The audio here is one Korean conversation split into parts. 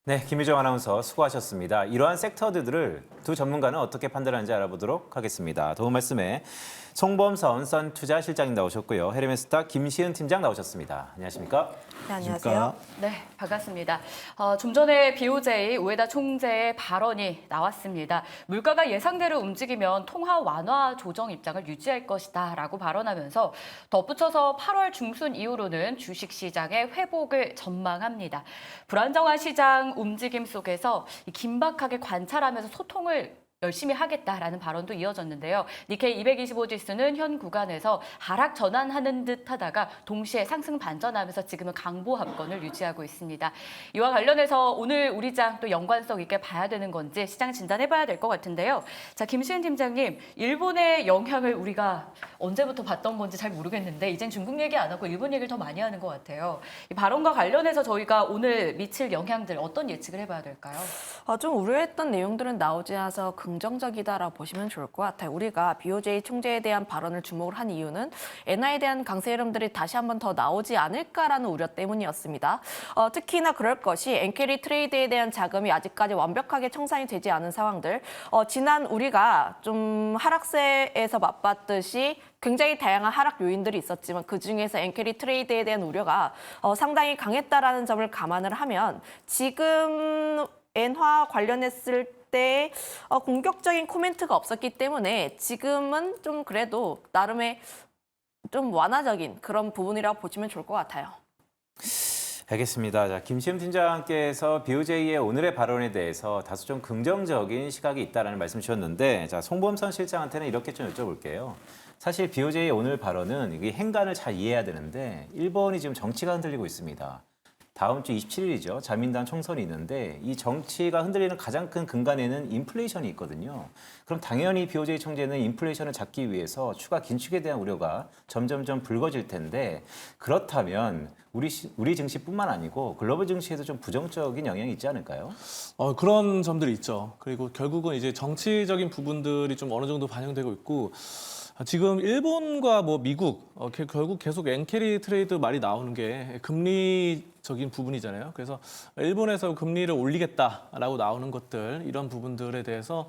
네, 김유정 아나운서 수고하셨습니다. 이러한 섹터들을 두 전문가는 어떻게 판단하는지 알아보도록 하겠습니다. 도움 말씀에 송범선 선투자실장님 나오셨고요. 헤르메스타 김시은 팀장 나오셨습니다. 안녕하십니까? 네, 안녕하세요. 네, 반갑습니다. 좀 전에 BOJ 우에다 총재의 발언이 나왔습니다. 물가가 예상대로 움직이면 통화 완화 조정 입장을 유지할 것이다 라고 발언하면서 덧붙여서 8월 중순 이후로는 주식시장의 회복을 전망합니다. 불안정한 시장 움직임 속에서 긴박하게 관찰하면서 소통을 열심히 하겠다라는 발언도 이어졌는데요. 니케이 225 지수는 현 구간에서 하락 전환하는 듯 하다가 동시에 상승 반전하면서 지금은 강보합권을 유지하고 있습니다. 이와 관련해서 오늘 우리 장 또 연관성 있게 봐야 되는 건지 시장 진단해봐야 될 것 같은데요. 자, 김시은 팀장님, 일본의 영향을 우리가 언제부터 봤던 건지 잘 모르겠는데 이젠 중국 얘기 안 하고 일본 얘기를 더 많이 하는 것 같아요. 이 발언과 관련해서 저희가 오늘 미칠 영향들 어떤 예측을 해봐야 될까요? 좀 우려했던 내용들은 나오지 않아서 긍정적이다라고 보시면 좋을 것 같아요. 우리가 BOJ 총재에 대한 발언을 주목을 한 이유는 엔화에 대한 강세 흐름들이 다시 한번 더 나오지 않을까라는 우려 때문이었습니다. 특히나 그럴 것이 엔캐리 트레이드에 대한 자금이 아직까지 완벽하게 청산이 되지 않은 상황들. 지난 우리가 좀 하락세에서 맛봤듯이 굉장히 다양한 하락 요인들이 있었지만 그중에서 엔캐리 트레이드에 대한 우려가 상당히 강했다라는 점을 감안을 하면 지금 엔화 관련했을 때 공격적인 코멘트가 없었기 때문에 지금은 좀 그래도 나름의 좀 완화적인 그런 부분이라고 보시면 좋을 것 같아요. 알겠습니다. 자, 김시은 팀장께서 BOJ의 오늘의 발언에 대해서 다소 좀 긍정적인 시각이 있다는 말씀 주셨는데, 자, 송범선 실장한테는 이렇게 좀 여쭤볼게요. 사실 BOJ의 오늘 발언은 이게 행간을 잘 이해해야 되는데 일본이 지금 정치가 흔들리고 있습니다. 다음 주 27일이죠. 자민당 총선이 있는데 이 정치가 흔들리는 가장 큰 근간에는 인플레이션이 있거든요. 그럼 당연히 BOJ 총재는 인플레이션을 잡기 위해서 추가 긴축에 대한 우려가 점점점 불거질 텐데 그렇다면 우리 증시뿐만 아니고 글로벌 증시에도 좀 부정적인 영향이 있지 않을까요? 그런 점들이 있죠. 그리고 결국은 이제 정치적인 부분들이 좀 어느 정도 반영되고 있고 지금 일본과 뭐 미국 결국 계속 엔캐리 트레이드 말이 나오는 게 금리적인 부분이잖아요. 그래서 일본에서 금리를 올리겠다라고 나오는 것들 이런 부분들에 대해서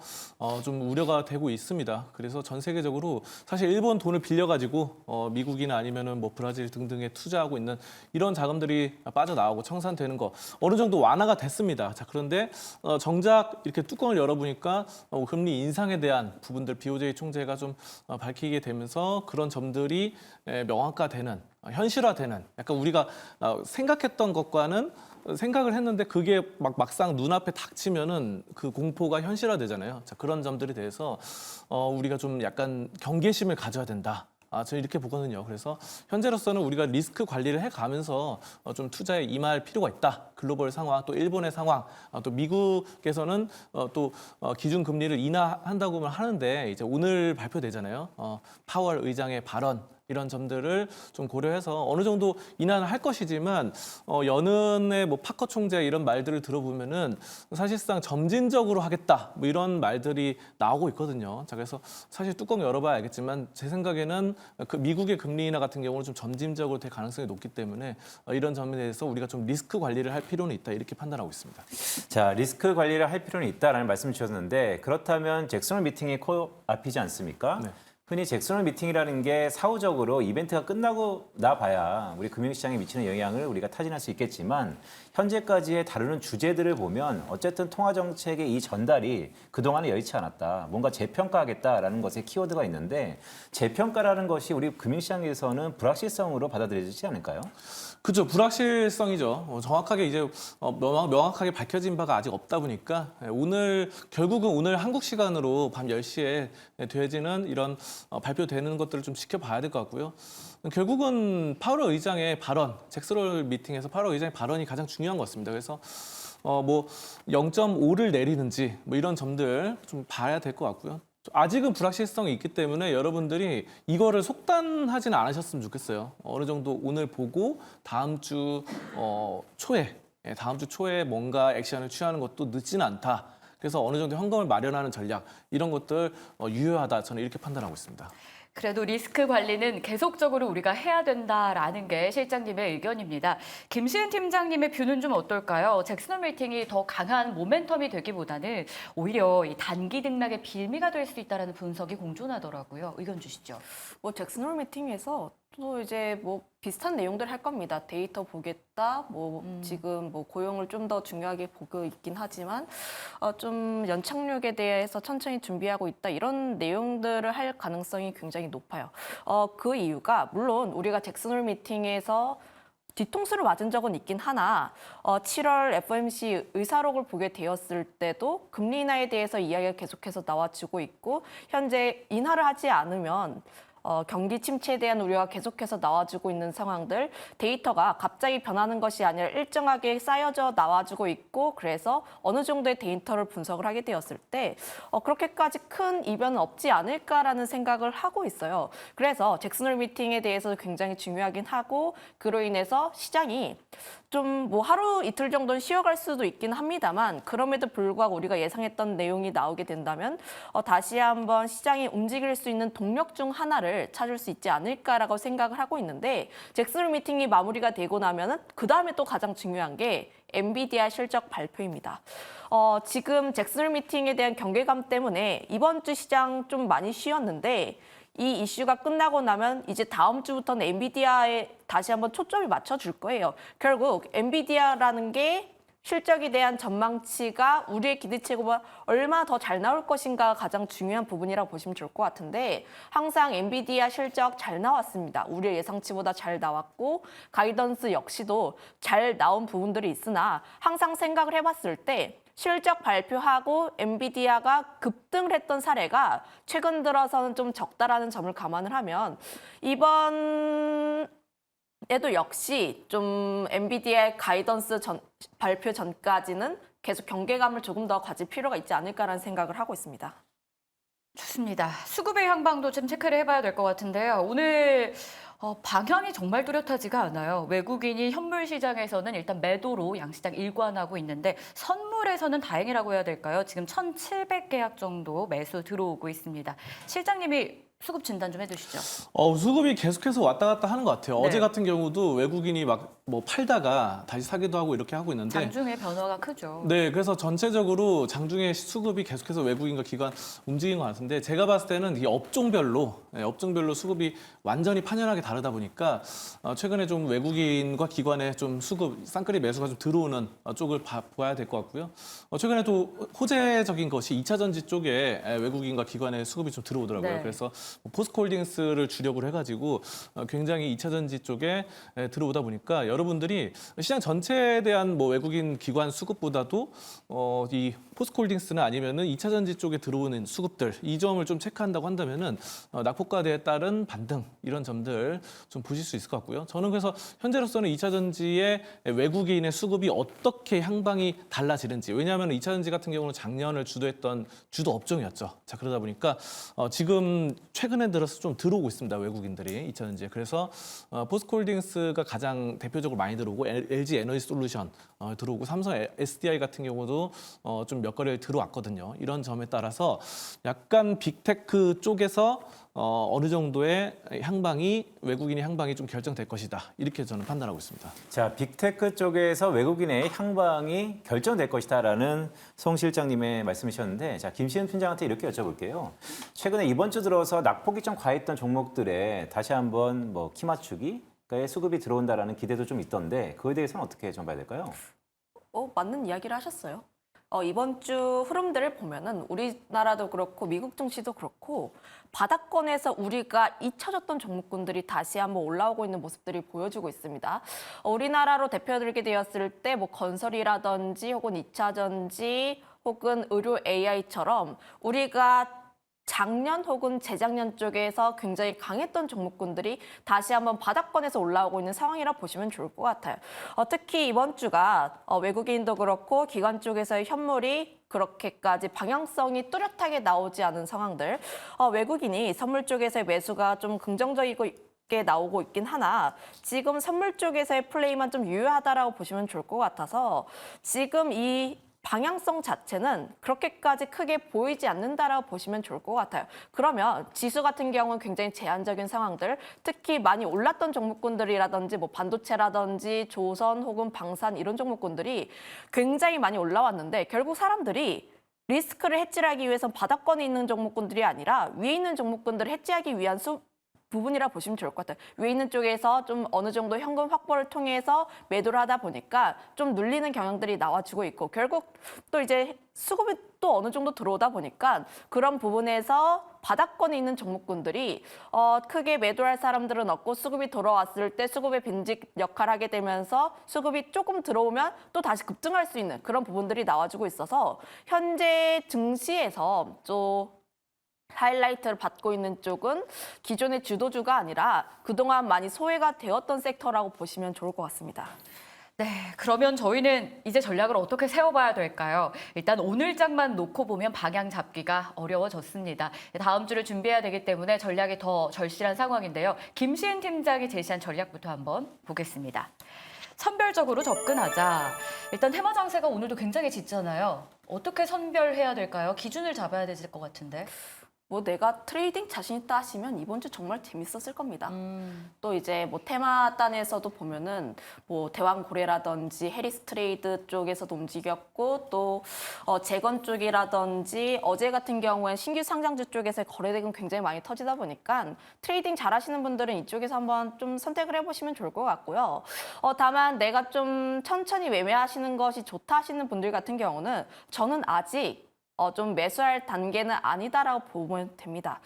좀 우려가 되고 있습니다. 그래서 전 세계적으로 사실 일본 돈을 빌려가지고 미국이나 아니면은 뭐 브라질 등등에 투자하고 있는 이런 자금들이 빠져나오고 청산되는 거 어느 정도 완화가 됐습니다. 자, 그런데 정작 이렇게 뚜껑을 열어보니까 금리 인상에 대한 부분들 BOJ 총재가 좀 밝히게 되면서 그런 점들이 명확화되는, 현실화되는 약간 우리가 생각했던 것과는 생각을 했는데 그게 막상 눈앞에 닥치면은 그 공포가 현실화되잖아요. 자, 그런 점들에 대해서 우리가 좀 약간 경계심을 가져야 된다. 저는 이렇게 보거든요. 그래서 현재로서는 우리가 리스크 관리를 해가면서 좀 투자에 임할 필요가 있다. 글로벌 상황, 또 일본의 상황, 또 미국에서는 또 기준 금리를 인하한다고 하는데 이제 오늘 발표되잖아요. 파월 의장의 발언. 이런 점들을 좀 고려해서 어느 정도 인하는 할 것이지만 연은의 뭐 파커 총재 이런 말들을 들어보면은 사실상 점진적으로 하겠다 뭐 이런 말들이 나오고 있거든요. 자, 그래서 사실 뚜껑 열어봐야 알겠지만 제 생각에는 그 미국의 금리 인하 같은 경우는 좀 점진적으로 될 가능성이 높기 때문에 이런 점에 대해서 우리가 좀 리스크 관리를 할 필요는 있다 이렇게 판단하고 있습니다. 자, 리스크 관리를 할 필요는 있다라는 말씀 주셨는데 그렇다면 잭슨홀 미팅이 코앞이지 않습니까? 네. 흔히 잭슨홀 미팅이라는 게 사후적으로 이벤트가 끝나고 나봐야 우리 금융시장에 미치는 영향을 우리가 타진할 수 있겠지만 현재까지의 다루는 주제들을 보면 어쨌든 통화정책의 이 전달이 그동안에 여의치 않았다. 뭔가 재평가하겠다라는 것에 키워드가 있는데 재평가라는 것이 우리 금융시장에서는 불확실성으로 받아들여지지 않을까요? 그렇죠. 불확실성이죠. 정확하게 이제 명확하게 밝혀진 바가 아직 없다 보니까 결국은 오늘 한국 시간으로 밤 10시에 되어지는 이런 발표되는 것들을 좀 지켜봐야 될 것 같고요. 결국은 파월 의장의 발언, 잭슨홀 미팅에서 파월 의장의 발언이 가장 중요한 것 같습니다. 그래서 뭐 0.5를 내리는지 뭐 이런 점들 좀 봐야 될 것 같고요. 아직은 불확실성이 있기 때문에 여러분들이 이거를 속단하지는 않으셨으면 좋겠어요. 어느 정도 오늘 보고 다음 주 초에 뭔가 액션을 취하는 것도 늦지는 않다. 그래서 어느 정도 현금을 마련하는 전략 이런 것들 유효하다. 저는 이렇게 판단하고 있습니다. 그래도 리스크 관리는 계속적으로 우리가 해야 된다라는 게 실장님의 의견입니다. 김시은 팀장님의 뷰는 좀 어떨까요? 잭슨홀 미팅이 더 강한 모멘텀이 되기보다는 오히려 이 단기 등락의 빌미가 될 수 있다는 분석이 공존하더라고요. 의견 주시죠. 뭐 잭슨홀 미팅에서 또 이제 뭐 비슷한 내용들 할 겁니다. 데이터 보겠다. 뭐 지금 뭐 고용을 좀 더 중요하게 보고 있긴 하지만 좀 연착륙에 대해서 천천히 준비하고 있다. 이런 내용들을 할 가능성이 굉장히 높아요. 그 이유가 물론 우리가 잭슨홀 미팅에서 뒤통수를 맞은 적은 있긴 하나 7월 FOMC 의사록을 보게 되었을 때도 금리 인하에 대해서 이야기가 계속해서 나와주고 있고 현재 인하를 하지 않으면 경기 침체에 대한 우려가 계속해서 나와주고 있는 상황들, 데이터가 갑자기 변하는 것이 아니라 일정하게 쌓여져 나와주고 있고 그래서 어느 정도의 데이터를 분석을 하게 되었을 때 그렇게까지 큰 이변은 없지 않을까라는 생각을 하고 있어요. 그래서 잭슨홀 미팅에 대해서 굉장히 중요하긴 하고 그로 인해서 시장이 좀 뭐 하루 이틀 정도는 쉬어갈 수도 있긴 합니다만 그럼에도 불구하고 우리가 예상했던 내용이 나오게 된다면 다시 한번 시장이 움직일 수 있는 동력 중 하나를 찾을 수 있지 않을까라고 생각을 하고 있는데 잭슨홀 미팅이 마무리가 되고 나면은 그 다음에 또 가장 중요한 게 엔비디아 실적 발표입니다. 지금 잭슨홀 미팅에 대한 경계감 때문에 이번 주 시장 좀 많이 쉬었는데 이 이슈가 끝나고 나면 이제 다음 주부터는 엔비디아에 다시 한번 초점이 맞춰줄 거예요. 결국 엔비디아라는 게 실적에 대한 전망치가 우리의 기대치보다 얼마나 더 잘 나올 것인가가 가장 중요한 부분이라고 보시면 좋을 것 같은데 항상 엔비디아 실적 잘 나왔습니다. 우리의 예상치보다 잘 나왔고 가이던스 역시도 잘 나온 부분들이 있으나 항상 생각을 해봤을 때 실적 발표하고 엔비디아가 급등을 했던 사례가 최근 들어서는 좀 적다라는 점을 감안을 하면 이번 에도 역시 좀 엔비디아의 가이던스 발표 전까지는 계속 경계감을 조금 더 가질 필요가 있지 않을까라는 생각을 하고 있습니다. 좋습니다. 수급의 향방도 좀 체크를 해봐야 될 것 같은데요. 오늘 방향이 정말 뚜렷하지가 않아요. 외국인이 현물 시장에서는 일단 매도로 양시장 일관하고 있는데 선물에서는 다행이라고 해야 될까요? 지금 1,700계약 정도 매수 들어오고 있습니다. 실장님이 수급 진단 좀 해주시죠. 수급이 계속해서 왔다 갔다 하는 것 같아요. 네. 어제 같은 경우도 외국인이 막 뭐 팔다가 다시 사기도 하고 이렇게 하고 있는데 장중의 변화가 크죠. 네, 그래서 전체적으로 장중에 수급이 계속해서 외국인과 기관 움직인 것 같은데 제가 봤을 때는 이 업종별로 수급이 완전히 판연하게 다르다 보니까 최근에 좀 외국인과 기관의 좀 수급 쌍끌이 매수가 좀 들어오는 쪽을 봐야 될 것 같고요. 최근에 또 호재적인 것이 2차 전지 쪽에 외국인과 기관의 수급이 좀 들어오더라고요. 네. 그래서 포스코홀딩스를 주력으로 해가지고 굉장히 2차 전지 쪽에 들어오다 보니까 여러분들이 시장 전체에 대한 뭐 외국인 기관 수급보다도 이 포스코홀딩스나 아니면은 2차 전지 쪽에 들어오는 수급들 이 점을 좀 체크한다고 한다면은 낙폭과대에 따른 반등 이런 점들 좀 보실 수 있을 것 같고요. 저는 그래서 현재로서는 2차 전지의 외국인의 수급이 어떻게 향방이 달라지는지 왜냐하면 2차 전지 같은 경우는 작년을 주도했던 주도 업종이었죠. 자 그러다 보니까 지금 최근에 들어서 좀 들어오고 있습니다. 외국인들이 2차 전지에. 그래서 포스코홀딩스가 가장 대표적으로 많이 들어오고 LG 에너지 솔루션 들어오고 삼성 SDI 같은 경우도 좀 몇 거래 들어왔거든요. 이런 점에 따라서 약간 빅테크 쪽에서 어느 정도의 외국인의 향방이 좀 결정될 것이다. 이렇게 저는 판단하고 있습니다. 자, 빅테크 쪽에서 외국인의 향방이 결정될 것이다라는 송 실장님의 말씀이셨는데, 자, 김시은 팀장한테 이렇게 여쭤볼게요. 최근에 이번 주 들어서 낙폭이 좀 과했던 종목들에 다시 한번 뭐 키 맞추기의 수급이 들어온다라는 기대도 좀 있던데, 그거에 대해서는 어떻게 좀 봐야 될까요? 맞는 이야기를 하셨어요. 이번 주 흐름들을 보면은 우리나라도 그렇고 미국 증시도 그렇고 바닥권에서 우리가 잊혀졌던 종목군들이 다시 한번 올라오고 있는 모습들이 보여주고 있습니다. 우리나라로 대표들게 되었을 때 뭐 건설이라든지 혹은 2차 전지 혹은 의료 AI처럼 우리가 작년 혹은 재작년 쪽에서 굉장히 강했던 종목군들이 다시 한번 바닥권에서 올라오고 있는 상황이라 보시면 좋을 것 같아요. 특히 이번 주가 외국인도 그렇고 기관 쪽에서의 현물이 그렇게까지 방향성이 뚜렷하게 나오지 않은 상황들, 외국인이 선물 쪽에서의 매수가 좀 긍정적이고 게 나오고 있긴 하나 지금 선물 쪽에서의 플레이만 좀 유효하다라고 보시면 좋을 것 같아서 지금 이 방향성 자체는 그렇게까지 크게 보이지 않는다라고 보시면 좋을 것 같아요. 그러면 지수 같은 경우는 굉장히 제한적인 상황들, 특히 많이 올랐던 종목군들이라든지 뭐 반도체라든지 조선 혹은 방산 이런 종목군들이 굉장히 많이 올라왔는데 결국 사람들이 리스크를 해지하기 위해서 바닥권에 있는 종목군들이 아니라 위에 있는 종목군들을 해지하기 위한 부분이라 보시면 좋을 것 같아요. 위에 있는 쪽에서 좀 어느 정도 현금 확보를 통해서 매도를 하다 보니까 좀 눌리는 경향들이 나와주고 있고 결국 또 이제 수급이 또 어느 정도 들어오다 보니까 그런 부분에서 바닥권에 있는 종목군들이 크게 매도할 사람들은 없고 수급이 돌아왔을 때 수급의 빈집 역할을 하게 되면서 수급이 조금 들어오면 또 다시 급등할 수 있는 그런 부분들이 나와주고 있어서 현재 증시에서 좀 하이라이트를 받고 있는 쪽은 기존의 주도주가 아니라 그동안 많이 소외가 되었던 섹터라고 보시면 좋을 것 같습니다. 네, 그러면 저희는 이제 전략을 어떻게 세워봐야 될까요? 일단 오늘 장만 놓고 보면 방향 잡기가 어려워졌습니다. 다음 주를 준비해야 되기 때문에 전략이 더 절실한 상황인데요. 김시은 팀장이 제시한 전략부터 한번 보겠습니다. 선별적으로 접근하자. 일단 테마 장세가 오늘도 굉장히 짙잖아요. 어떻게 선별해야 될까요? 기준을 잡아야 될 것 같은데. 뭐 내가 트레이딩 자신 있다 하시면 이번 주 정말 재밌었을 겁니다. 또 이제 뭐 테마 단에서도 보면은 뭐 대왕고래라든지 해리스 트레이드 쪽에서도 움직였고 또 재건 쪽이라든지 어제 같은 경우엔 신규 상장주 쪽에서 거래대금 굉장히 많이 터지다 보니까 트레이딩 잘하시는 분들은 이쪽에서 한번 좀 선택을 해보시면 좋을 것 같고요. 다만 내가 좀 천천히 매매하시는 것이 좋다 하시는 분들 같은 경우는 저는 아직 좀 매수할 단계는 아니다라고 보면 됩니다.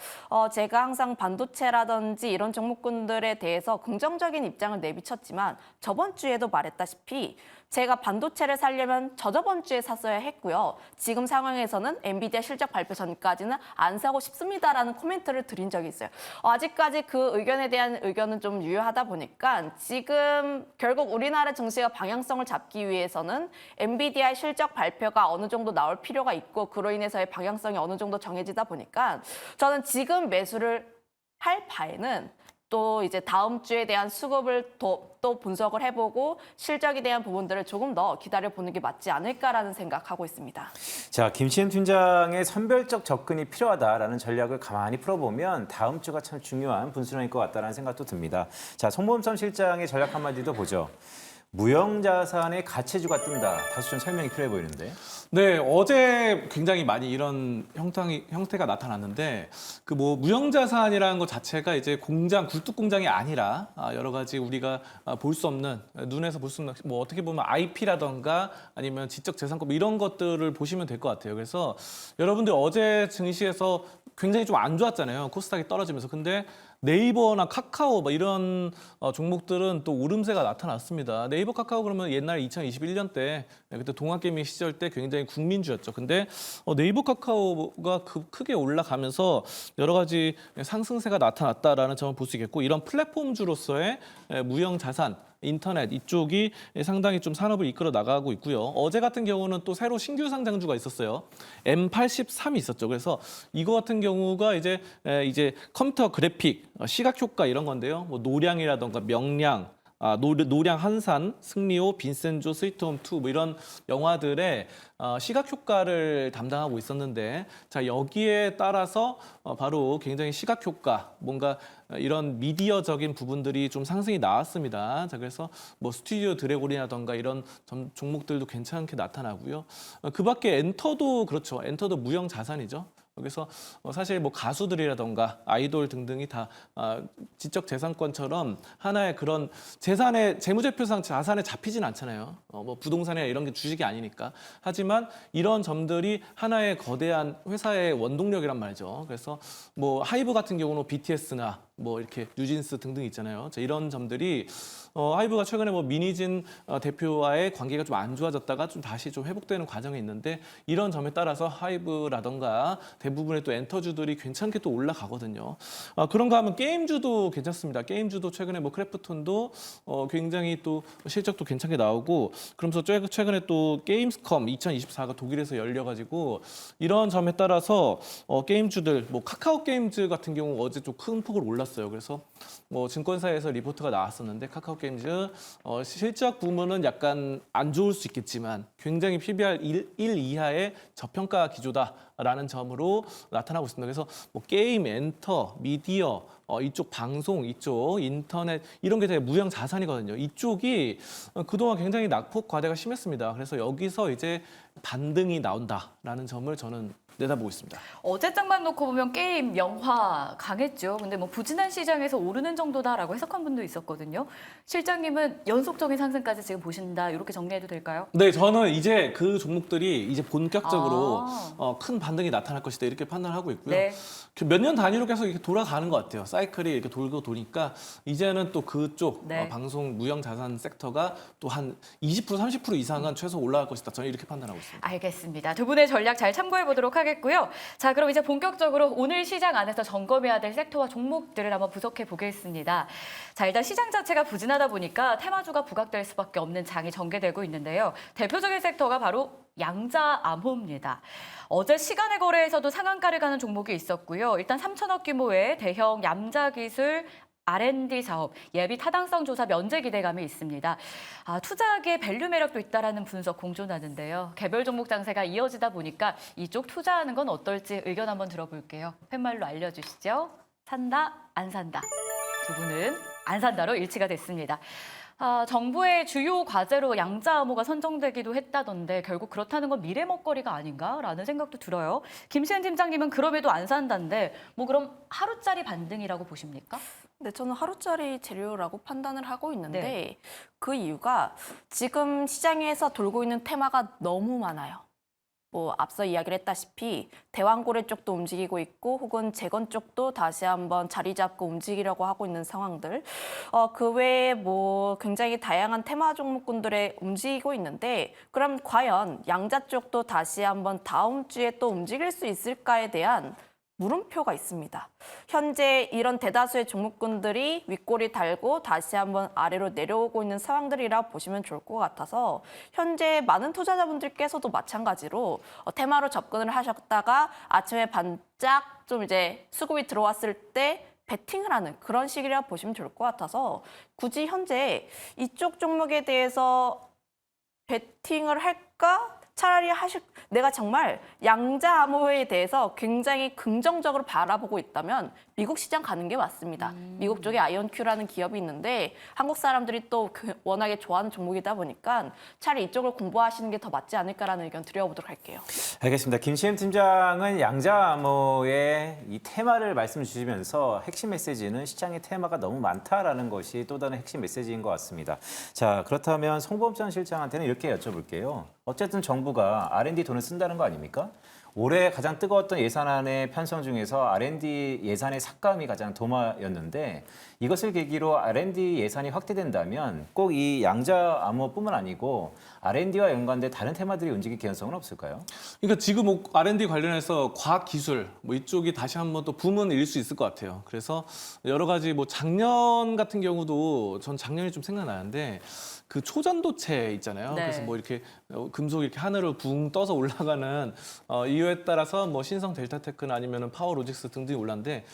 제가 항상 반도체라든지 이런 종목군들에 대해서 긍정적인 입장을 내비쳤지만 저번 주에도 말했다시피 제가 반도체를 사려면 저저번 주에 샀어야 했고요. 지금 상황에서는 엔비디아 실적 발표 전까지는 안 사고 싶습니다라는 코멘트를 드린 적이 있어요. 아직까지 그 의견에 대한 의견은 좀 유효하다 보니까 지금 결국 우리나라 증시가 방향성을 잡기 위해서는 엔비디아의 실적 발표가 어느 정도 나올 필요가 있고 그로 인해서의 방향성이 어느 정도 정해지다 보니까 저는 지금 매수를 할 바에는 또 이제 다음 주에 대한 수급을 또 분석을 해보고 실적에 대한 부분들을 조금 더 기다려보는 게 맞지 않을까라는 생각하고 있습니다. 자, 김시현 팀장의 선별적 접근이 필요하다라는 전략을 가만히 풀어보면 다음 주가 참 중요한 분수령일 것 같다는 생각도 듭니다. 자, 송범선 실장의 전략 한마디도 보죠. 무형자산의 가치주가 뜬다. 다소 좀 설명이 필요해 보이는데. 네, 어제 굉장히 많이 이런 형태가 나타났는데 그 뭐 무형자산이라는 것 자체가 이제 공장, 굴뚝 공장이 아니라 여러 가지 우리가 볼 수 없는 눈에서 볼 수 없는 뭐 어떻게 보면 IP라던가 아니면 지적재산권 뭐 이런 것들을 보시면 될 것 같아요. 그래서 여러분들 어제 증시에서 굉장히 좀 안 좋았잖아요. 코스닥이 떨어지면서. 근데 네이버나 카카오 뭐 이런 종목들은 또 오름세가 나타났습니다. 네이버 카카오 그러면 옛날 2021년 때 그때 동학개미 시절 때 굉장히 국민주였죠. 근데 네이버 카카오가 크게 올라가면서 여러 가지 상승세가 나타났다라는 점을 볼 수 있겠고 이런 플랫폼주로서의 무형 자산 인터넷 이쪽이 상당히 좀 산업을 이끌어 나가고 있고요. 어제 같은 경우는 또 새로 신규 상장주가 있었어요. M83이 있었죠. 그래서 이거 같은 경우가 이제 컴퓨터 그래픽, 시각 효과 이런 건데요. 뭐 노량이라던가 명량, 노량 한산, 승리호, 빈센조, 스위트홈 2 뭐 이런 영화들의 시각 효과를 담당하고 있었는데 자 여기에 따라서 바로 굉장히 시각 효과 뭔가 이런 미디어적인 부분들이 좀 상승이 나왔습니다. 자 그래서 뭐 스튜디오 드래곤이라던가 이런 종목들도 괜찮게 나타나고요. 그밖에 엔터도 그렇죠. 엔터도 무형 자산이죠. 그래서 사실 뭐 가수들이라던가 아이돌 등등이 다 지적 재산권처럼 하나의 그런 재산의 재무제표상 자산에 잡히진 않잖아요. 뭐 부동산이나 이런 게 주식이 아니니까. 하지만 이런 점들이 하나의 거대한 회사의 원동력이란 말이죠. 그래서 뭐 하이브 같은 경우는 BTS나 뭐 이렇게 뉴진스 등등 있잖아요. 자, 이런 점들이 하이브가 최근에 뭐 민희진 대표와의 관계가 좀 안 좋아졌다가 좀 다시 좀 회복되는 과정이 있는데 이런 점에 따라서 하이브라던가 대부분의 또 엔터주들이 괜찮게 또 올라가거든요. 그런가 하면 게임주도 괜찮습니다. 게임주도 최근에 뭐 크래프톤도 굉장히 또 실적도 괜찮게 나오고 그러면서 최근에 또 게임스컴 2024가 독일에서 열려가지고 이런 점에 따라서 게임주들 뭐 카카오 게임즈 같은 경우 어제 좀 큰 폭으로 올라 몰랐어요. 그래서 뭐 증권사에서 리포트가 나왔었는데 카카오 게임즈 실적 부문은 약간 안 좋을 수 있겠지만 굉장히 PBR 1 이하의 저평가 기조다라는 점으로 나타나고 있습니다. 그래서 뭐 게임, 엔터, 미디어 이쪽 방송, 이쪽 인터넷 이런 게 되게 무형 자산이거든요. 이쪽이 그동안 굉장히 낙폭 과대가 심했습니다. 그래서 여기서 이제 반등이 나온다라는 점을 저는 내다보고 있습니다. 어제장만 놓고 보면 게임, 영화 강했죠. 근데 뭐 부진한 시장에서 오르는 정도다라고 해석한 분도 있었거든요. 실장님은 연속적인 상승까지 지금 보신다. 이렇게 정리해도 될까요? 네, 저는 이제 그 종목들이 이제 본격적으로 큰 반등이 나타날 것이다 이렇게 판단하고 있고요. 네. 몇 년 단위로 계속 이렇게 돌아가는 것 같아요. 사이클이 이렇게 돌고 도니까 이제는 또 그쪽 네. 방송 무형 자산 섹터가 또 한 20% 30% 이상은 최소 올라갈 것이다. 저는 이렇게 판단하고 있습니다. 알겠습니다. 두 분의 전략 잘 참고해 보도록 하겠고요. 자, 그럼 이제 본격적으로 오늘 시장 안에서 점검해야 될 섹터와 종목들을 한번 분석해 보겠습니다. 자, 일단 시장 자체가 부진하다 보니까 테마주가 부각될 수밖에 없는 장이 전개되고 있는데요. 대표적인 섹터가 바로 양자암호입니다. 어제 시간의 거래에서도 상한가를 가는 종목이 있었고요. 일단 3천억 규모의 대형 양자기술 R&D 사업, 예비 타당성 조사 면제 기대감이 있습니다. 투자하기에 밸류 매력도 있다라는 분석 공존하는데요. 개별 종목 장세가 이어지다 보니까 이쪽 투자하는 건 어떨지 의견 한번 들어볼게요. 팻말로 알려주시죠. 산다, 안 산다. 두 분은 안 산다로 일치가 됐습니다. 정부의 주요 과제로 양자암호가 선정되기도 했다던데 결국 그렇다는 건 미래 먹거리가 아닌가라는 생각도 들어요. 김시은 팀장님은 그럼에도 안 산다는데 뭐 그럼 하루짜리 반등이라고 보십니까? 네, 저는 하루짜리 재료라고 판단을 하고 있는데 네. 그 이유가 지금 시장에서 돌고 있는 테마가 너무 많아요. 뭐 앞서 이야기를 했다시피 대왕고래 쪽도 움직이고 있고 혹은 재건 쪽도 다시 한번 자리 잡고 움직이려고 하고 있는 상황들. 그 외에 뭐 굉장히 다양한 테마 종목군들에 움직이고 있는데 그럼 과연 양자 쪽도 다시 한번 다음 주에 또 움직일 수 있을까에 대한 물음표가 있습니다. 현재 이런 대다수의 종목군들이 윗꼬리 달고 다시 한번 아래로 내려오고 있는 상황들이라 보시면 좋을 것 같아서 현재 많은 투자자분들께서도 마찬가지로 테마로 접근을 하셨다가 아침에 반짝 좀 이제 수급이 들어왔을 때 베팅을 하는 그런 시기라 보시면 좋을 것 같아서 굳이 현재 이쪽 종목에 대해서 베팅을 할까? 차라리 내가 정말 양자암호에 대해서 굉장히 긍정적으로 바라보고 있다면 미국 시장 가는 게 맞습니다. 미국 쪽에 아이온큐라는 기업이 있는데 한국 사람들이 또 워낙에 좋아하는 종목이다 보니까 차라리 이쪽을 공부하시는 게 더 맞지 않을까라는 의견 드려보도록 할게요. 알겠습니다. 김시현 팀장은 양자암호의 이 테마를 말씀 주시면서 핵심 메시지는 시장의 테마가 너무 많다라는 것이 또 다른 핵심 메시지인 것 같습니다. 자, 그렇다면 송범천 실장한테는 이렇게 여쭤볼게요. 어쨌든 정부가 R&D 돈을 쓴다는 거 아닙니까? 올해 가장 뜨거웠던 예산안의 편성 중에서 R&D 예산의 삭감이 가장 도마였는데 이것을 계기로 R&D 예산이 확대된다면 꼭 이 양자암호뿐만 아니고 R&D와 연관된 다른 테마들이 움직일 개연성은 없을까요? 그러니까 지금 뭐 R&D 관련해서 과학기술 뭐 이쪽이 다시 한번 또 붐은 일 수 있을 것 같아요. 그래서 여러 가지 뭐 작년 같은 경우도 전 작년이 좀 생각나는데 그 초전도체 있잖아요. 네. 그래서 뭐 이렇게 금속 이렇게 하늘을 붕 떠서 올라가는 이유에 따라서 뭐 신성 델타테크나 아니면은 파워로직스 등등이 올랐는데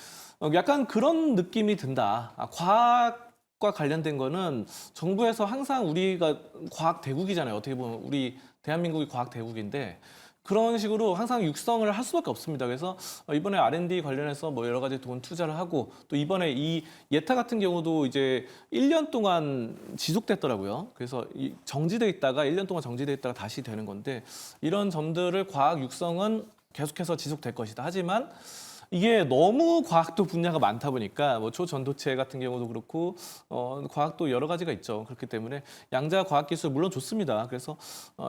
약간 그런 느낌이 든다. 과학과 관련된 거는 정부에서 항상 우리가 과학 대국이잖아요. 어떻게 보면 우리 대한민국이 과학 대국인데 그런 식으로 항상 육성을 할 수밖에 없습니다. 그래서 이번에 R&D 관련해서 뭐 여러 가지 돈 투자를 하고 또 이번에 이 예타 같은 경우도 이제 1년 동안 지속됐더라고요. 그래서 정지돼 있다가 1년 동안 정지돼 있다가 다시 되는 건데 이런 점들을 과학 육성은 계속해서 지속될 것이다. 하지만 이게 너무 과학도 분야가 많다 보니까 뭐 초전도체 같은 경우도 그렇고 과학도 여러 가지가 있죠. 그렇기 때문에 양자 과학 기술 물론 좋습니다. 그래서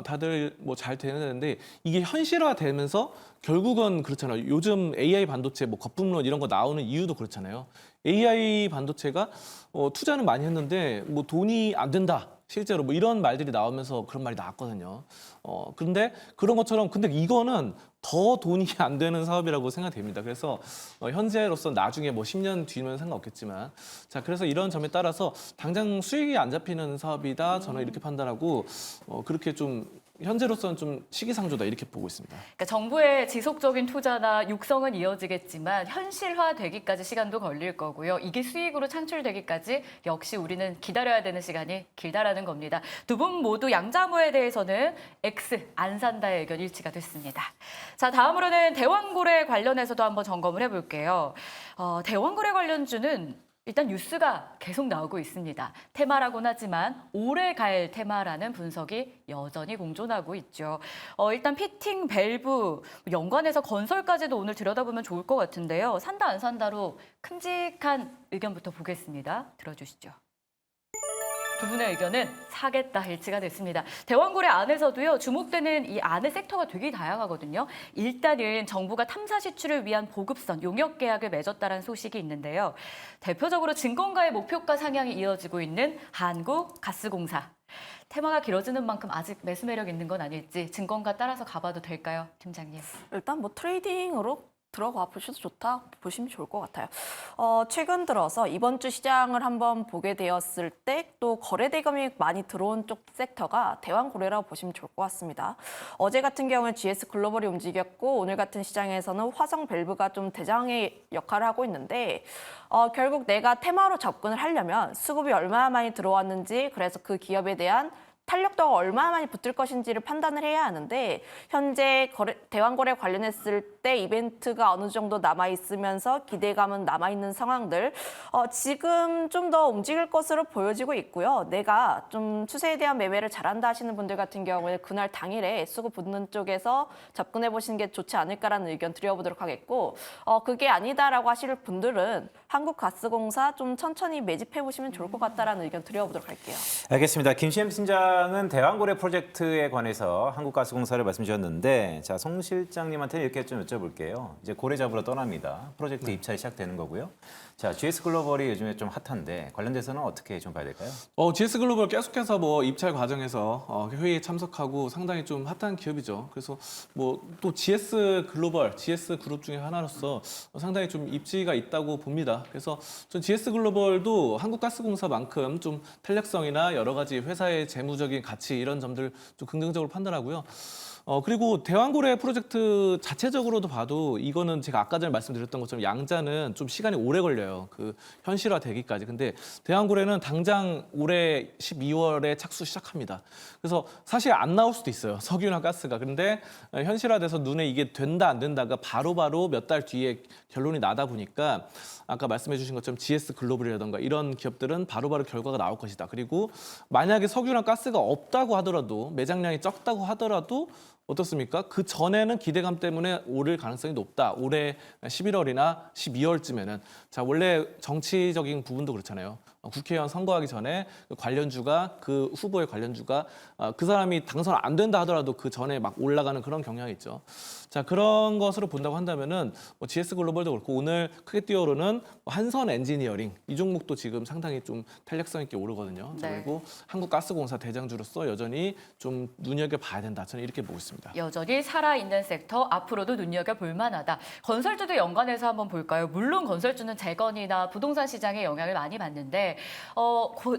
다들 뭐 잘 되는데 이게 현실화되면서 결국은 그렇잖아요. 요즘 AI 반도체 뭐 거품론 이런 거 나오는 이유도 그렇잖아요. AI 반도체가 투자는 많이 했는데 뭐 돈이 안 된다. 실제로 뭐 이런 말들이 나오면서 그런 말이 나왔거든요. 그런데 그런 것처럼 근데 이거는 더 돈이 안 되는 사업이라고 생각됩니다. 그래서 현재로서 나중에 뭐 10년 뒤면 상관없겠지만 자 그래서 이런 점에 따라서 당장 수익이 안 잡히는 사업이다. 저는 이렇게 판단하고 그렇게 좀 현재로서는 좀 시기상조다 이렇게 보고 있습니다. 그러니까 정부의 지속적인 투자나 육성은 이어지겠지만 현실화되기까지 시간도 걸릴 거고요. 이게 수익으로 창출되기까지 역시 우리는 기다려야 되는 시간이 길다라는 겁니다. 두 분 모두 양자모에 대해서는 X 안 산다의 의견 일치가 됐습니다. 자, 다음으로는 대왕고래 관련해서도 한번 점검을 해볼게요. 대왕고래 관련주는 일단 뉴스가 계속 나오고 있습니다. 테마라고는 하지만 오래 갈 테마라는 분석이 여전히 공존하고 있죠. 일단 피팅, 밸브, 연관해서 건설까지도 오늘 들여다보면 좋을 것 같은데요. 산다 안 산다로 큼직한 의견부터 보겠습니다. 들어주시죠. 두 분의 의견은 사겠다 일치가 됐습니다. 대왕고래 안에서도요, 주목되는 이 안의 섹터가 되게 다양하거든요. 일단은 정부가 탐사 시추를 위한 보급선, 용역 계약을 맺었다는 소식이 있는데요. 대표적으로 증권가의 목표가 상향이 이어지고 있는 한국가스공사. 테마가 길어지는 만큼 아직 매수 매력 있는 건 아닐지 증권가 따라서 가봐도 될까요, 팀장님? 일단 뭐 트레이딩으로 들어가 보셔도 좋다 보시면 좋을 것 같아요. 최근 들어서 이번 주 시장을 한번 보게 되었을 때 또 거래 대금이 많이 들어온 쪽 섹터가 대왕고래라고 보시면 좋을 것 같습니다. 어제 같은 경우에 GS 글로벌이 움직였고 오늘 같은 시장에서는 화성 밸브가 좀 대장의 역할을 하고 있는데 결국 내가 테마로 접근을 하려면 수급이 얼마나 많이 들어왔는지 그래서 그 기업에 대한 탄력도가 얼마나 많이 붙을 것인지를 판단을 해야 하는데 현재 대왕거래 관련했을 때 이벤트가 어느 정도 남아있으면서 기대감은 남아있는 상황들 지금 좀 더 움직일 것으로 보여지고 있고요. 내가 좀 추세에 대한 매매를 잘한다 하시는 분들 같은 경우에 그날 당일에 수급 붙는 쪽에서 접근해 보시는 게 좋지 않을까라는 의견 드려보도록 하겠고 그게 아니다라고 하실 분들은 한국가스공사 좀 천천히 매집해 보시면 좋을 것 같다라는 의견 드려보도록 할게요. 알겠습니다. 김시엠 팀장은 대왕고래 프로젝트에 관해서 한국가스공사를 말씀 주셨는데, 자, 송 실장님한테 이렇게 좀 여쭤볼게요. 이제 고래 잡으러 떠납니다. 프로젝트 입찰이 시작되는 거고요. 자, GS 글로벌이 요즘에 좀 핫한데 관련돼서는 어떻게 좀 봐야 될까요? GS 글로벌 계속해서 뭐 입찰 과정에서 회의에 참석하고 상당히 좀 핫한 기업이죠. 그래서 뭐 또 GS 글로벌, GS 그룹 중에 하나로서 상당히 좀 입지가 있다고 봅니다. 그래서 전 GS 글로벌도 한국가스공사만큼 좀 탄력성이나 여러 가지 회사의 재무적인 가치 이런 점들 좀 긍정적으로 판단하고요. 그리고 대왕고래 프로젝트 자체적으로도 봐도 이거는 제가 아까 전에 말씀드렸던 것처럼 양자는 좀 시간이 오래 걸려요. 그 현실화되기까지. 근데 대왕고래는 당장 올해 12월에 착수 시작합니다. 그래서 사실 안 나올 수도 있어요. 석유나 가스가. 근데 현실화돼서 눈에 이게 된다 안 된다가 바로바로 몇 달 뒤에 결론이 나다 보니까 아까 말씀해 주신 것처럼 GS 글로벌이라던가 이런 기업들은 바로바로 결과가 나올 것이다. 그리고 만약에 석유나 가스가 없다고 하더라도 매장량이 적다고 하더라도 어떻습니까? 그 전에는 기대감 때문에 오를 가능성이 높다. 올해 11월이나 12월쯤에는. 자, 원래 정치적인 부분도 그렇잖아요. 국회의원 선거하기 전에 관련주가 그 후보의 관련주가 그 사람이 당선 안 된다 하더라도 그 전에 막 올라가는 그런 경향이 있죠. 자, 그런 것으로 본다고 한다면은 뭐 GS 글로벌도 그렇고 오늘 크게 뛰어오르는 한선 엔지니어링 이 종목도 지금 상당히 좀 탄력성 있게 오르거든요. 네. 그리고 한국가스공사 대장주로서 여전히 좀 눈여겨봐야 된다. 저는 이렇게 보고 있습니다. 여전히 살아있는 섹터, 앞으로도 눈여겨볼 만하다. 건설주도 연관해서 한번 볼까요? 물론 건설주는 재건이나 부동산 시장에 영향을 많이 받는데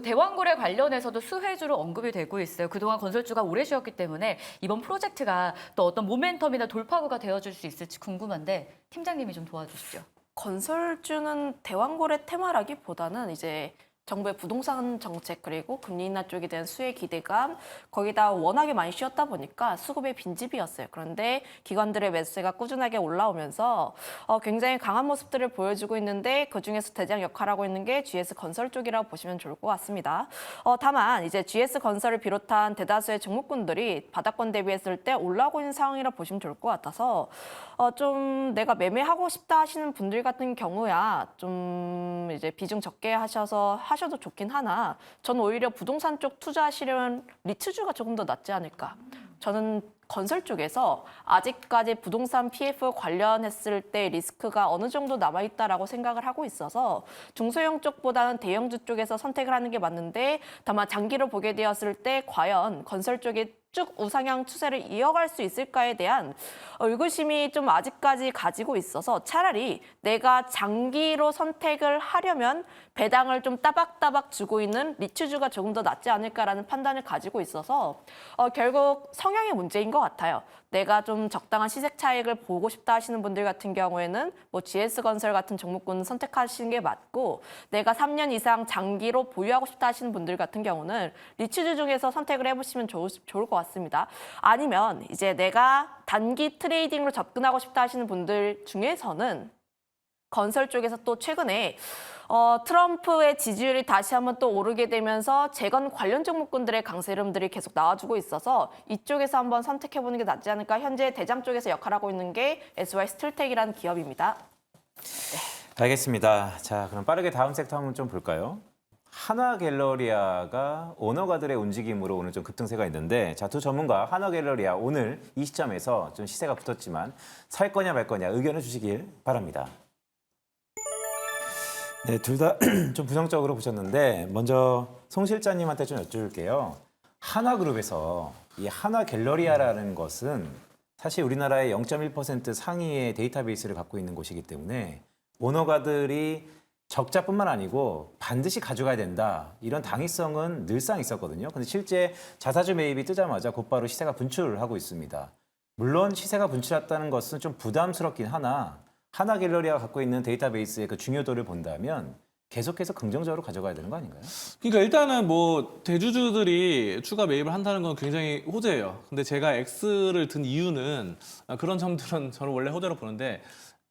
대왕고래 관련해서도 수혜주로 언급이 되고 있어요. 그동안 건설주가 오래 쉬었기 때문에 이번 프로젝트가 또 어떤 모멘텀이나 돌파구가 되어줄 수 있을지 궁금한데 팀장님이 좀 도와주시죠. 건설주는 대왕고래 테마라기보다는 이제 정부의 부동산 정책 그리고 금리 인하 쪽에 대한 수혜 기대감 거기다 워낙에 많이 쉬었다 보니까 수급의 빈집이었어요. 그런데 기관들의 매수세가 꾸준하게 올라오면서 굉장히 강한 모습들을 보여주고 있는데 그중에서 대장 역할하고 있는 게 GS 건설 쪽이라고 보시면 좋을 것 같습니다. 다만 이제 GS 건설을 비롯한 대다수의 종목군들이 바닥권 대비했을 때 올라오고 있는 상황이라 보시면 좋을 것 같아서 좀 내가 매매하고 싶다 하시는 분들 같은 경우야 좀 이제 비중 적게 하셔도 좋긴 하나 저는 오히려 부동산 쪽 투자하시려면 리츠주가 조금 더 낫지 않을까. 저는 건설 쪽에서 아직까지 부동산 PF 관련했을 때 리스크가 어느 정도 남아있다라고 생각을 하고 있어서 중소형 쪽보다는 대형주 쪽에서 선택을 하는 게 맞는데 다만 장기로 보게 되었을 때 과연 건설 쪽이 쭉 우상향 추세를 이어갈 수 있을까에 대한 의구심이 좀 아직까지 가지고 있어서 차라리 내가 장기로 선택을 하려면 배당을 좀 따박따박 주고 있는 리츠주가 조금 더 낫지 않을까라는 판단을 가지고 있어서 결국 성향의 문제인 것 같아요. 내가 좀 적당한 시세 차익을 보고 싶다 하시는 분들 같은 경우에는 뭐 GS건설 같은 종목군을 선택하시는 게 맞고 내가 3년 이상 장기로 보유하고 싶다 하시는 분들 같은 경우는 리츠주 중에서 선택을 해보시면 좋을 것 같습니다. 아니면 이제 내가 단기 트레이딩으로 접근하고 싶다 하시는 분들 중에서는 건설 쪽에서 또 최근에 트럼프의 지지율이 다시 한번 또 오르게 되면서 재건 관련 종목군들의 강세 흐름들이 계속 나와주고 있어서 이쪽에서 한번 선택해보는 게 낫지 않을까. 현재 대장 쪽에서 역할하고 있는 게 SY 스틸텍이라는 기업입니다. 알겠습니다. 자, 그럼 빠르게 다음 섹터 한번 좀 볼까요? 하나갤러리아가 오너가들의 움직임으로 오늘 좀 급등세가 있는데, 자, 두 전문가 하나갤러리아 오늘 이 시점에서 좀 시세가 붙었지만 살 거냐 말 거냐 의견을 주시길 바랍니다. 네, 둘 다 좀 부정적으로 보셨는데 먼저 송 실장님한테 좀 여쭤볼게요. 하나그룹에서 이 하나갤러리아라는 것은 사실 우리나라의 0.1% 상위의 데이터베이스를 갖고 있는 곳이기 때문에 오너가들이 적자뿐만 아니고 반드시 가져가야 된다. 이런 당위성은 늘상 있었거든요. 근데 실제 자사주 매입이 뜨자마자 곧바로 시세가 분출하고 있습니다. 물론 시세가 분출했다는 것은 좀 부담스럽긴 하나 하나갤러리아가 갖고 있는 데이터베이스의 그 중요도를 본다면 계속해서 긍정적으로 가져가야 되는 거 아닌가요? 그러니까 일단은 뭐 대주주들이 추가 매입을 한다는 건 굉장히 호재예요. 근데 제가 X를 든 이유는 그런 점들은 저는 원래 호재로 보는데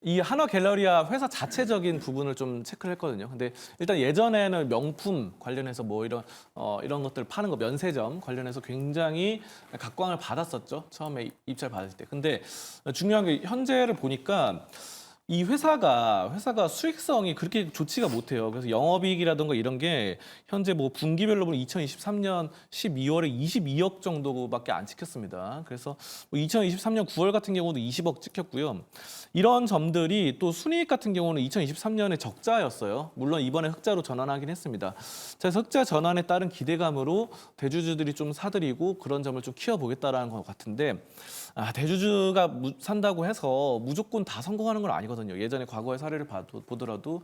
이 하나갤러리아 회사 자체적인 부분을 좀 체크를 했거든요. 근데 일단 예전에는 명품 관련해서 뭐 이런 것들 파는 거 면세점 관련해서 굉장히 각광을 받았었죠. 처음에 입찰 받을 때. 근데 중요한 게 현재를 보니까 이 회사가 수익성이 그렇게 좋지가 못해요. 그래서 영업이익이라든가 이런 게 현재 뭐 분기별로 보면 2023년 12월에 22억 정도밖에 안 찍혔습니다. 그래서 뭐 2023년 9월 같은 경우도 20억 찍혔고요. 이런 점들이 또 순이익 같은 경우는 2023년에 적자였어요. 물론 이번에 흑자로 전환하긴 했습니다. 그래서 흑자 전환에 따른 기대감으로 대주주들이 좀 사들이고 그런 점을 좀 키워보겠다라는 것 같은데 대주주가 산다고 해서 무조건 다 성공하는 건 아니거든요. 예전에 과거의 사례를 보더라도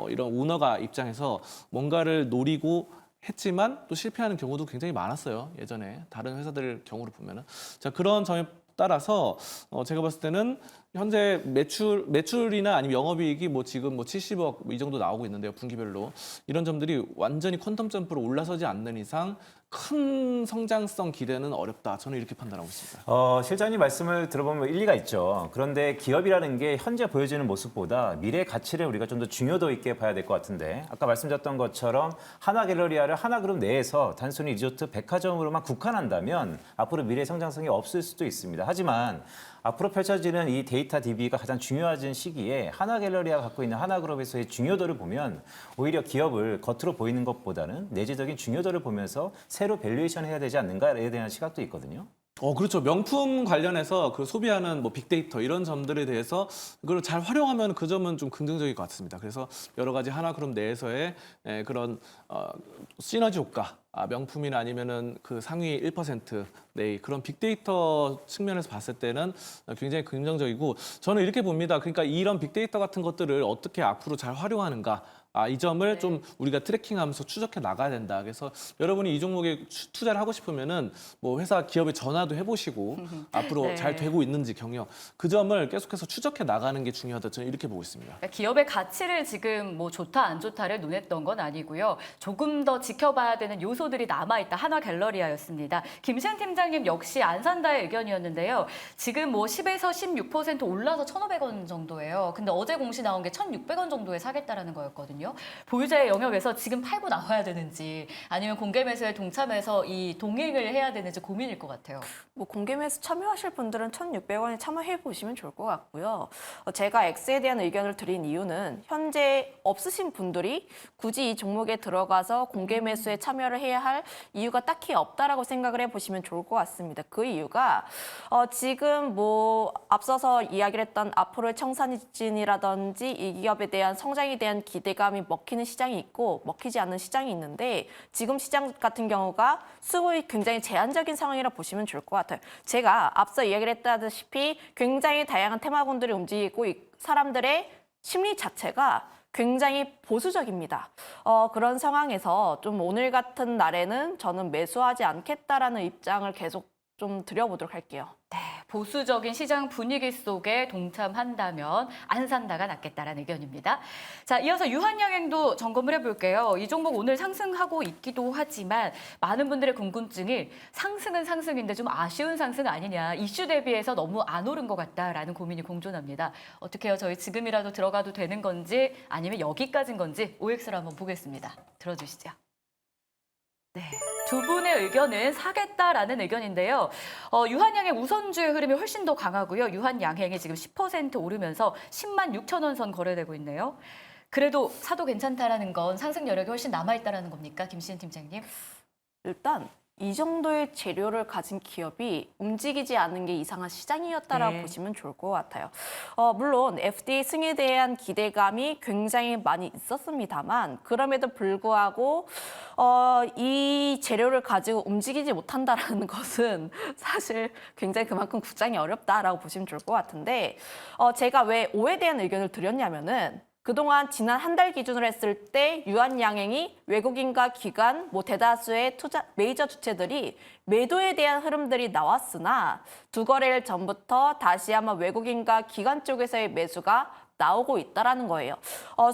이런 오너가 입장에서 뭔가를 노리고 했지만 또 실패하는 경우도 굉장히 많았어요. 예전에 다른 회사들 경우를 보면은. 자, 그런 점에 따라서 제가 봤을 때는 현재 매출이나 아니면 영업이익이 뭐 지금 뭐 70억 이 정도 나오고 있는데요. 분기별로. 이런 점들이 완전히 퀀텀 점프로 올라서지 않는 이상 큰 성장성 기대는 어렵다. 저는 이렇게 판단하고 있습니다. 실장님 말씀을 들어보면 일리가 있죠. 그런데 기업이라는 게 현재 보여지는 모습보다 미래 가치를 우리가 좀 더 중요도 있게 봐야 될 것 같은데 아까 말씀드렸던 것처럼 하나갤러리아를 하나그룹 내에서 단순히 리조트 백화점으로만 국한한다면 앞으로 미래 성장성이 없을 수도 있습니다. 하지만 앞으로 펼쳐지는 이 데이터 DB가 가장 중요해진 시기에 하나갤러리아가 갖고 있는 하나그룹에서의 중요도를 보면 오히려 기업을 겉으로 보이는 것보다는 내재적인 중요도를 보면서 새로 밸류에이션 해야 되지 않는가에 대한 시각도 있거든요. 그렇죠. 명품 관련해서 그 소비하는 뭐 빅데이터 이런 점들에 대해서 그걸 잘 활용하면 그 점은 좀 긍정적일 것 같습니다. 그래서 여러 가지 하나그룹 내에서의 그런 시너지 효과, 명품이나 아니면은 그 상위 1% 내 그런 빅데이터 측면에서 봤을 때는 굉장히 긍정적이고 저는 이렇게 봅니다. 그러니까 이런 빅데이터 같은 것들을 어떻게 앞으로 잘 활용하는가. 이 점을 좀 우리가 트래킹하면서 추적해 나가야 된다. 그래서 여러분이 이 종목에 투자를 하고 싶으면은 뭐 회사 기업에 전화도 해보시고 앞으로 네. 잘 되고 있는지 경영 그 점을 계속해서 추적해 나가는 게 중요하다. 저는 이렇게 보고 있습니다. 그러니까 기업의 가치를 지금 뭐 좋다 안 좋다를 논해 던 건 아니고요. 조금 더 지켜봐야 되는 요소들이 남아있다. 하나갤러리아였습니다. 김시현 팀장님 역시 안 산다의 의견이었는데요. 지금 뭐 10에서 16% 올라서 1,500원 정도예요. 근데 어제 공시 나온 게 1,600원 정도에 사겠다라는 거였거든요. 보유자의 영역에서 지금 팔고 나와야 되는지 아니면 공개 매수에 동참해서 이 동행을 해야 되는지 고민일 것 같아요. 뭐 공개 매수 참여하실 분들은 1,600원에 참여해 보시면 좋을 것 같고요. 제가 X에 대한 의견을 드린 이유는 현재 없으신 분들이 굳이 이 종목에 들어가서 공개 매수에 참여를 해야 할 이유가 딱히 없다라고 생각을 해보시면 좋을 것 같습니다. 그 이유가 지금 뭐 앞서서 이야기를 했던 앞으로의 청산진이라든지 이 기업에 대한 성장에 대한 기대감 기대감이 먹히는 시장이 있고 먹히지 않는 시장이 있는데 지금 시장 같은 경우가 수급이 굉장히 제한적인 상황이라 보시면 좋을 것 같아요. 제가 앞서 이야기를 했다시피 굉장히 다양한 테마군들이 움직이고 사람들의 심리 자체가 굉장히 보수적입니다. 그런 상황에서 좀 오늘 같은 날에는 저는 매수하지 않겠다라는 입장을 계속 좀 드려보도록 할게요. 네, 보수적인 시장 분위기 속에 동참한다면 안 산다가 낫겠다라는 의견입니다. 자, 이어서 유한양행도 점검을 해볼게요. 이 종목 오늘 상승하고 있기도 하지만 많은 분들의 궁금증이 상승은 상승인데 좀 아쉬운 상승 아니냐. 이슈 대비해서 너무 안 오른 것 같다라는 고민이 공존합니다. 어떻게 해요? 저희 지금이라도 들어가도 되는 건지 아니면 여기까지인 건지 OX를 한번 보겠습니다. 들어주시죠. 네, 두 분의 의견은 사겠다라는 의견인데요. 유한양행 우선주의 흐름이 훨씬 더 강하고요. 유한양행이 지금 10% 오르면서 10만 6천 원 선 거래되고 있네요. 그래도 사도 괜찮다라는 건 상승 여력이 훨씬 남아있다라는 겁니까? 김시은 팀장님? 일단 이 정도의 재료를 가진 기업이 움직이지 않는 게 이상한 시장이었다라고 네. 보시면 좋을 것 같아요. 물론 FDA 승인에 대한 기대감이 굉장히 많이 있었습니다만 그럼에도 불구하고 이 재료를 가지고 움직이지 못한다라는 것은 사실 굉장히 그만큼 구장이 어렵다라고 보시면 좋을 것 같은데 제가 왜 오에 대한 의견을 드렸냐면은 그동안 지난 한 달 기준으로 했을 때 유한양행이 외국인과 기관, 대다수의 메이저 주체들이 매도에 대한 흐름들이 나왔으나 두 거래일 전부터 다시 한번 외국인과 기관 쪽에서의 매수가 나오고 있다라는 거예요.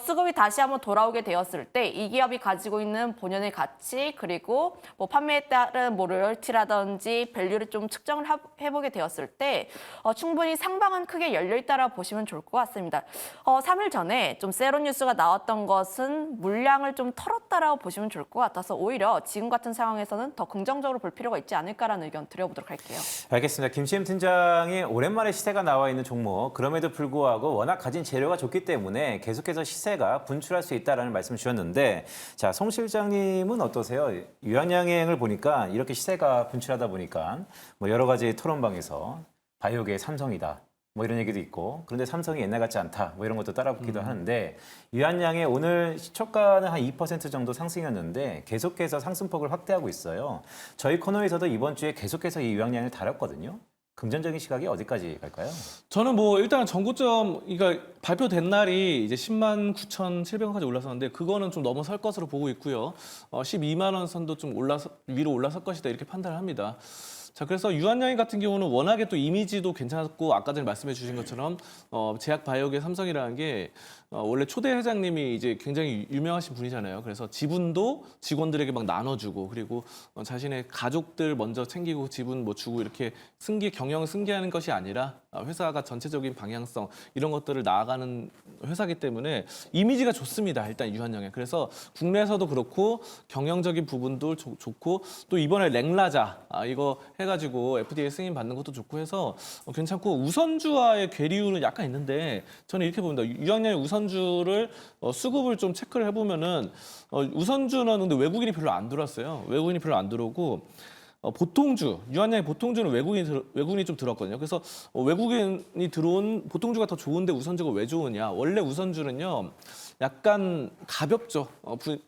수급이 다시 한번 돌아오게 되었을 때 이 기업이 가지고 있는 본연의 가치 그리고 판매에 따른 로열티라든지 밸류를 좀 측정을 해보게 되었을 때 충분히 상방은 크게 열려 있다라고 보시면 좋을 것 같습니다. 3일 전에 좀 세로 뉴스가 나왔던 것은 물량을 좀 털었다라고 보시면 좋을 것 같아서 오히려 지금 같은 상황에서는 더 긍정적으로 볼 필요가 있지 않을까라는 의견 드려보도록 할게요. 알겠습니다. 김시임 팀장이 오랜만에 시세가 나와 있는 종목, 그럼에도 불구하고 워낙 가진 재료가 좋기 때문에 계속해서 시세가 분출할 수 있다는 말씀 주셨는데, 자, 송 실장님은 어떠세요? 유한양행을 보니까 이렇게 시세가 분출하다 보니까 여러 가지 토론방에서 바이오계의 삼성이다. 이런 얘기도 있고, 그런데 삼성이 옛날 같지 않다. 이런 것도 따라붙기도 하는데, 유한양행 오늘 시초가는 한 2% 정도 상승이었는데 계속해서 상승폭을 확대하고 있어요. 저희 코너에서도 이번 주에 계속해서 이 유한양행을 다뤘거든요. 긍정적인 시각이 어디까지 갈까요? 저는 일단 전고점, 그러니까 발표된 날이 이제 10만 9,700원까지 올랐었는데 그거는 좀 넘어설 것으로 보고 있고요. 12만 원 선도 좀 위로 올라설 것이다 이렇게 판단을 합니다. 자, 그래서 유한양행 같은 경우는 워낙에 또 이미지도 괜찮았고 아까 전에 말씀해 주신 것처럼 제약 바이오계 삼성이라는 게 원래 초대 회장님이 이제 굉장히 유명하신 분이잖아요. 그래서 지분도 직원들에게 막 나눠주고 그리고 자신의 가족들 먼저 챙기고 지분 주고 이렇게 경영 승계하는 것이 아니라 회사가 전체적인 방향성 이런 것들을 나아가는 회사기 때문에 이미지가 좋습니다. 일단 유한양행. 그래서 국내에서도 그렇고 경영적인 부분도 좋고 또 이번에 랭라자 이거 해가지고 FDA 승인 받는 것도 좋고 해서 괜찮고 우선주와의 괴리율은 약간 있는데 저는 이렇게 봅니다. 유한양행 우선주를 수급을 좀 체크를 해보면은 우선주는 근데 외국인이 별로 안 들어왔어요. 외국인이 별로 안 들어오고 보통주, 유한양행 보통주는 외국인이 좀 들어왔거든요. 그래서 외국인이 들어온 보통주가 더 좋은데 우선주가 왜 좋으냐? 원래 우선주는요. 약간 가볍죠.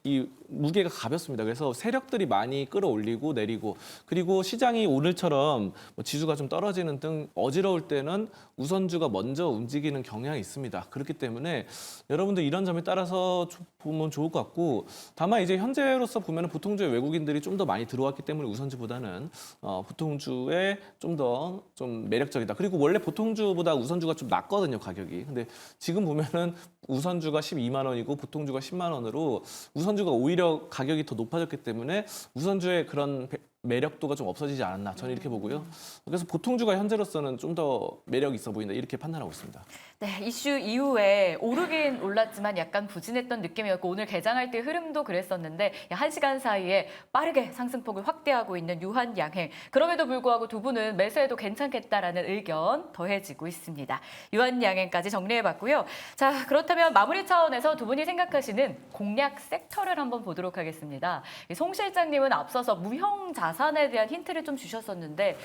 이 무게가 가볍습니다. 그래서 세력들이 많이 끌어올리고 내리고 그리고 시장이 오늘처럼 지수가 좀 떨어지는 등 어지러울 때는 우선주가 먼저 움직이는 경향이 있습니다. 그렇기 때문에 여러분들 이런 점에 따라서 보면 좋을 것 같고 다만 이제 현재로서 보면 보통주에 외국인들이 좀 더 많이 들어왔기 때문에 우선주보다는 보통주에 좀 더 좀 매력적이다. 그리고 원래 보통주보다 우선주가 좀 낮거든요, 가격이. 근데 지금 보면은 우선주가 12만 원이고 보통주가 10만 원으로 우선주가 오히려 가격이 더 높아졌기 때문에 우선주의 그런 매력도가 좀 없어지지 않았나 저는 이렇게 보고요. 그래서 보통주가 현재로서는 좀 더 매력 있어 보인다 이렇게 판단하고 있습니다. 네, 이슈 이후에 오르긴 올랐지만 약간 부진했던 느낌이었고 오늘 개장할 때 흐름도 그랬었는데 1시간 사이에 빠르게 상승폭을 확대하고 있는 유한양행. 그럼에도 불구하고 두 분은 매수해도 괜찮겠다라는 의견 더해지고 있습니다. 유한양행까지 정리해봤고요. 자, 그렇다면 마무리 차원에서 두 분이 생각하시는 공략 섹터를 한번 보도록 하겠습니다. 송 실장님은 앞서서 무형 자산에 대한 힌트를 좀 주셨었는데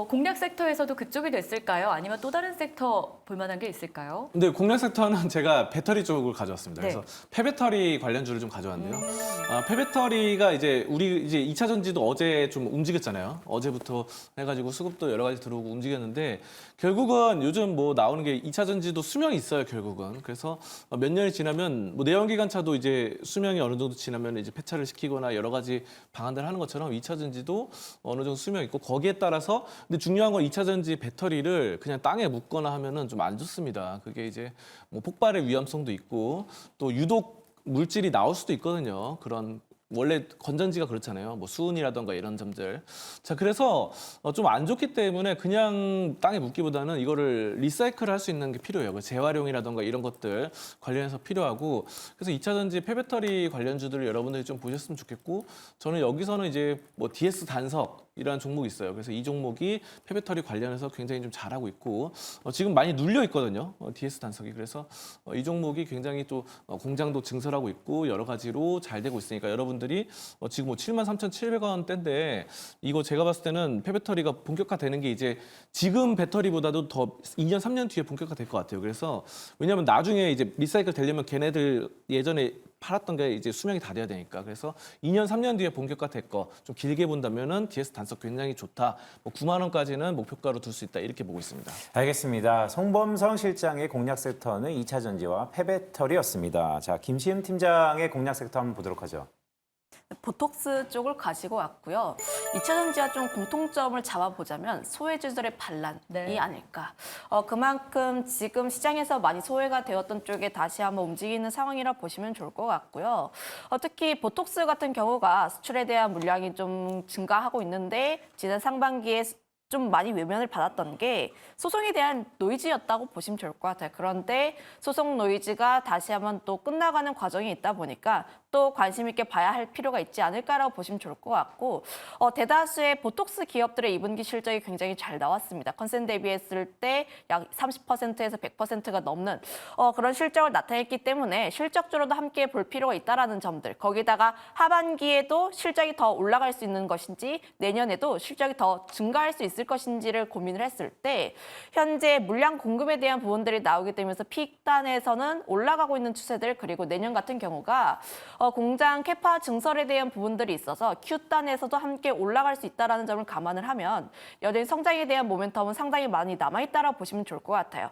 공략 섹터에서도 그쪽이 됐을까요? 아니면 또 다른 섹터 볼 만한 게 있을까요? 근데 공략 섹터는 제가 배터리 쪽을 가져왔습니다. 네. 그래서 폐배터리 관련주를 좀 가져왔는데요. 폐배터리가 이제 우리 이제 2차 전지도 어제 좀 움직였잖아요. 어제부터 해가지고 수급도 여러 가지 들어오고 움직였는데 결국은 요즘 뭐 나오는 게 2차 전지도 수명이 있어요. 결국은. 그래서 몇 년이 지나면 뭐 내연기관차도 이제 수명이 어느 정도 지나면 이제 폐차를 시키거나 여러 가지 방안들을 하는 것처럼 2차 전지도 어느 정도 수명이 있고 거기에 따라서 근데 중요한 건 2차 전지 배터리를 그냥 땅에 묻거나 하면은 좀 안 좋습니다. 그게 이제 뭐 폭발의 위험성도 있고 또 유독 물질이 나올 수도 있거든요. 그런 원래 건전지가 그렇잖아요. 뭐 수은이라던가 이런 점들. 자, 그래서 좀 안 좋기 때문에 그냥 땅에 묻기보다는 이거를 리사이클 할 수 있는 게 필요해요. 그 재활용이라던가 이런 것들 관련해서 필요하고 그래서 2차 전지 폐배터리 관련주들을 여러분들이 좀 보셨으면 좋겠고 저는 여기서는 이제 뭐 DS 단석 이라는 종목이 있어요. 그래서 이 종목이 폐배터리 관련해서 굉장히 좀 잘하고 있고 지금 많이 눌려 있거든요. DS 단석이. 그래서 이 종목이 굉장히 또 공장도 증설하고 있고 여러 가지로 잘 되고 있으니까 여러분들이 지금 뭐 73,700원대인데 이거 제가 봤을 때는 폐배터리가 본격화되는 게 이제 지금 배터리보다도 더 2년, 3년 뒤에 본격화될 것 같아요. 그래서 왜냐하면 나중에 이제 리사이클 되려면 걔네들 예전에 팔았던 게 이제 수명이 다 돼야 되니까 그래서 2년, 3년 뒤에 본격화될 거 좀 길게 본다면은 DS 단석 굉장히 좋다. 뭐 9만 원까지는 목표가로 둘 수 있다 이렇게 보고 있습니다. 알겠습니다. 송범성 실장의 공략 섹터는 2차 전지와 폐배터리였습니다. 자, 김시흠 팀장의 공략 섹터 한번 보도록 하죠. 보톡스 쪽을 가지고 왔고요. 2차 전지와 좀 공통점을 잡아보자면 소외주들의 반란이 네. 아닐까. 그만큼 지금 시장에서 많이 소외가 되었던 쪽에 다시 한번 움직이는 상황이라 보시면 좋을 것 같고요. 특히 보톡스 같은 경우가 수출에 대한 물량이 좀 증가하고 있는데 지난 상반기에 좀 많이 외면을 받았던 게 소송에 대한 노이즈였다고 보시면 좋을 것 같아요. 그런데 소송 노이즈가 다시 한번 또 끝나가는 과정이 있다 보니까 또 관심 있게 봐야 할 필요가 있지 않을까라고 보시면 좋을 것 같고 대다수의 보톡스 기업들의 2분기 실적이 굉장히 잘 나왔습니다. 컨센 대비했을 때 약 30%에서 100%가 넘는 그런 실적을 나타냈기 때문에 실적주로도 함께 볼 필요가 있다라는 점들. 거기다가 하반기에도 실적이 더 올라갈 수 있는 것인지 내년에도 실적이 더 증가할 수 있을 것인지를 고민을 했을 때 현재 물량 공급에 대한 부분들이 나오게 되면서 P단에서는 올라가고 있는 추세들 그리고 내년 같은 경우가 공장 캐파 증설에 대한 부분들이 있어서 Q단에서도 함께 올라갈 수 있다는 점을 감안을 하면 여전히 성장에 대한 모멘텀은 상당히 많이 남아있다라고 보시면 좋을 것 같아요.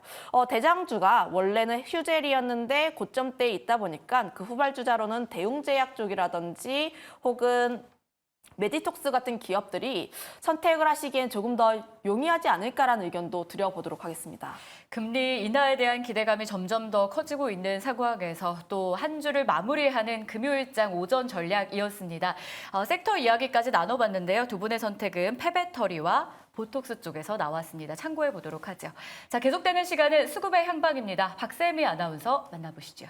대장주가 원래는 휴젤이었는데 고점대에 있다 보니까 그 후발주자로는 대웅제약 쪽이라든지 혹은 메디톡스 같은 기업들이 선택을 하시기엔 조금 더 용이하지 않을까라는 의견도 드려보도록 하겠습니다. 금리 인하에 대한 기대감이 점점 더 커지고 있는 사고학에서 또 한 주를 마무리하는 금요일장 오전 전략이었습니다. 섹터 이야기까지 나눠봤는데요. 두 분의 선택은 폐배터리와 보톡스 쪽에서 나왔습니다. 참고해 보도록 하죠. 자, 계속되는 시간은 수급의 향방입니다. 박세미 아나운서 만나보시죠.